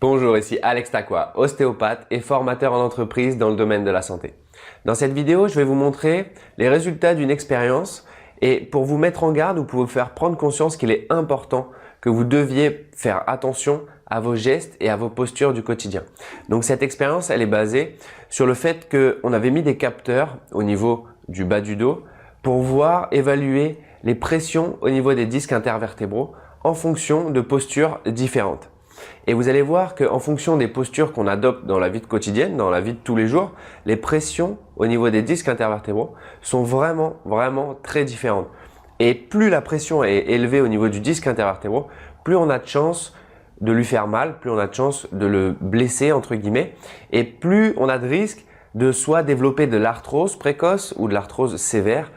Bonjour, ici Alex Taqua, ostéopathe et formateur en entreprise dans le domaine de la santé. Dans cette vidéo, je vais vous montrer les résultats d'une expérience et pour vous mettre en garde ou pour vous faire prendre conscience qu'il est important que vous deviez faire attention à vos gestes et à vos postures du quotidien. Donc cette expérience, elle est basée sur le fait qu'on avait mis des capteurs au niveau du bas du dos pour voir évaluer les pressions au niveau des disques intervertébraux en fonction de postures différentes. Et vous allez voir qu'en fonction des postures qu'on adopte dans la vie quotidienne, dans la vie de tous les jours, les pressions au niveau des disques intervertébraux sont vraiment très différentes. Et plus la pression est élevée au niveau du disque intervertébraux, plus on a de chance de lui faire mal, plus on a de chance de le blesser entre guillemets, et plus on a de risque de soit développer de l'arthrose précoce ou de l'arthrose sévère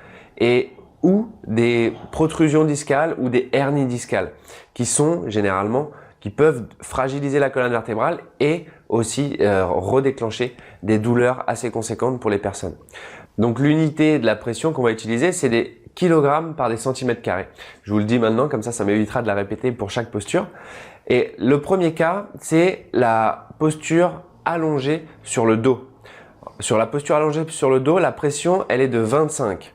ou des protrusions discales ou des hernies discales qui peuvent fragiliser la colonne vertébrale et aussi redéclencher des douleurs assez conséquentes pour les personnes. Donc l'unité de la pression qu'on va utiliser, c'est des kilogrammes par des centimètres carrés. Je vous le dis maintenant, comme ça m'évitera de la répéter pour chaque posture. Et le premier cas, c'est la posture allongée sur le dos. Sur la posture allongée sur le dos, la pression, elle est de 25.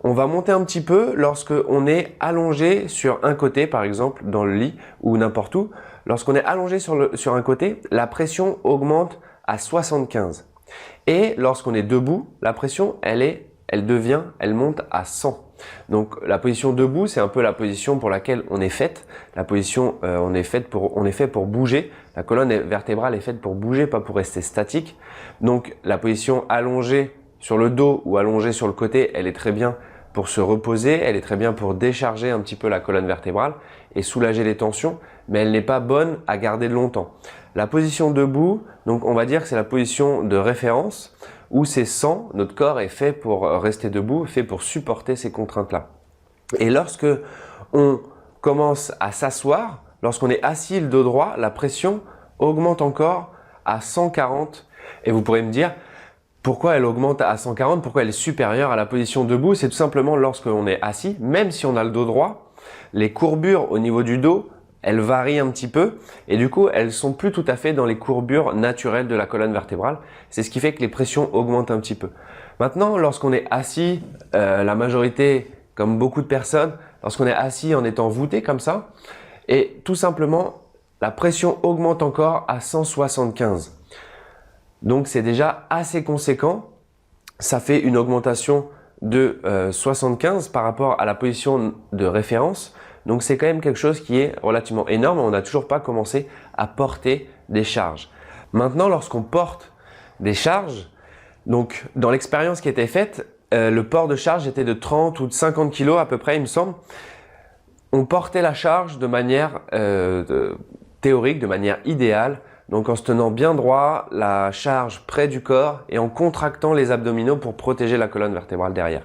On va monter un petit peu lorsque on est allongé sur un côté, par exemple dans le lit ou n'importe où. Lorsqu'on est allongé sur un côté, la pression augmente à 75. Et lorsqu'on est debout, la pression, elle monte à 100. Donc la position debout, c'est un peu la position pour laquelle on est fait. La position, on est fait pour bouger. La colonne vertébrale est faite pour bouger, pas pour rester statique. Donc la position allongée sur le dos ou allongée sur le côté, elle est très bien pour se reposer, elle est très bien pour décharger un petit peu la colonne vertébrale et soulager les tensions, mais elle n'est pas bonne à garder longtemps. La position debout, donc on va dire que c'est la position de référence où c'est 100, notre corps est fait pour rester debout, fait pour supporter ces contraintes-là. Et lorsque on commence à s'asseoir, lorsqu'on est assis le dos droit, la pression augmente encore à 140 et vous pourrez me dire, pourquoi elle augmente à 140? Pourquoi elle est supérieure à la position debout? C'est tout simplement lorsqu'on est assis, même si on a le dos droit, les courbures au niveau du dos, elles varient un petit peu et du coup, elles sont plus tout à fait dans les courbures naturelles de la colonne vertébrale. C'est ce qui fait que les pressions augmentent un petit peu. Maintenant, lorsqu'on est assis, la majorité, comme beaucoup de personnes, lorsqu'on est assis en étant voûté comme ça, et tout simplement, la pression augmente encore à 175. Donc c'est déjà assez conséquent, ça fait une augmentation de 75 par rapport à la position de référence. Donc c'est quand même quelque chose qui est relativement énorme, on n'a toujours pas commencé à porter des charges. Maintenant lorsqu'on porte des charges, donc dans l'expérience qui était faite, le port de charge était de 30 ou de 50 kg à peu près il me semble. On portait la charge de manière théorique, de manière idéale. Donc en se tenant bien droit, la charge près du corps et en contractant les abdominaux pour protéger la colonne vertébrale derrière.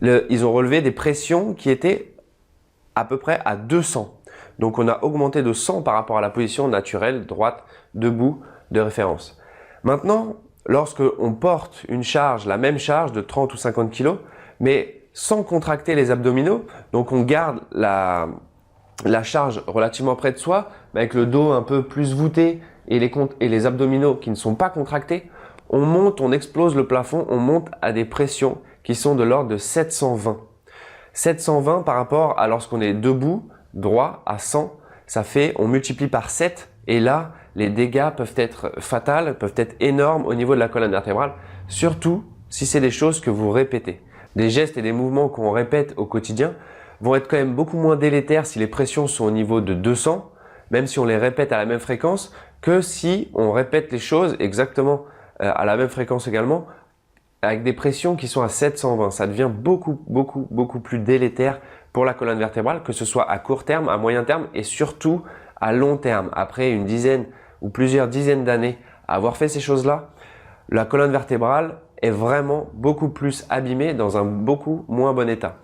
Ils ont relevé des pressions qui étaient à peu près à 200. Donc on a augmenté de 100 par rapport à la position naturelle, droite, debout, de référence. Maintenant, lorsque on porte une charge, la même charge de 30 ou 50 kg, mais sans contracter les abdominaux, donc on garde la charge relativement près de soi, mais avec le dos un peu plus voûté et les abdominaux qui ne sont pas contractés, on explose le plafond, on monte à des pressions qui sont de l'ordre de 720. 720 par rapport à lorsqu'on est debout, droit, à 100, ça fait, on multiplie par 7 et là, les dégâts peuvent être fatals, peuvent être énormes au niveau de la colonne vertébrale, surtout si c'est des choses que vous répétez. Des gestes et des mouvements qu'on répète au quotidien vont être quand même beaucoup moins délétères si les pressions sont au niveau de 200, même si on les répète à la même fréquence, que si on répète les choses exactement à la même fréquence également, avec des pressions qui sont à 720. Ça devient beaucoup plus délétère pour la colonne vertébrale, que ce soit à court terme, à moyen terme et surtout à long terme. Après une dizaine ou plusieurs dizaines d'années à avoir fait ces choses-là, la colonne vertébrale est vraiment beaucoup plus abîmée dans un beaucoup moins bon état.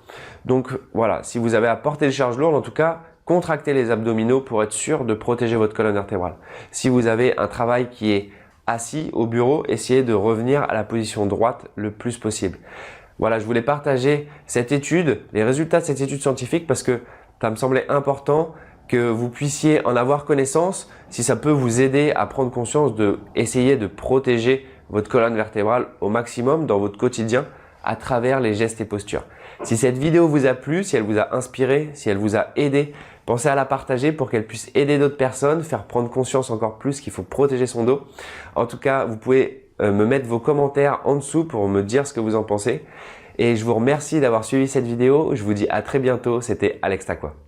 Donc voilà, si vous avez à porter des charges lourdes, en tout cas, contractez les abdominaux pour être sûr de protéger votre colonne vertébrale. Si vous avez un travail qui est assis au bureau, essayez de revenir à la position droite le plus possible. Voilà, je voulais partager cette étude, les résultats de cette étude scientifique parce que ça me semblait important que vous puissiez en avoir connaissance, si ça peut vous aider à prendre conscience de essayer de protéger votre colonne vertébrale au maximum dans votre quotidien à travers les gestes et postures. Si cette vidéo vous a plu, si elle vous a inspiré, si elle vous a aidé, pensez à la partager pour qu'elle puisse aider d'autres personnes, faire prendre conscience encore plus qu'il faut protéger son dos. En tout cas, vous pouvez me mettre vos commentaires en dessous pour me dire ce que vous en pensez. Et je vous remercie d'avoir suivi cette vidéo. Je vous dis à très bientôt. C'était Alex Taqua.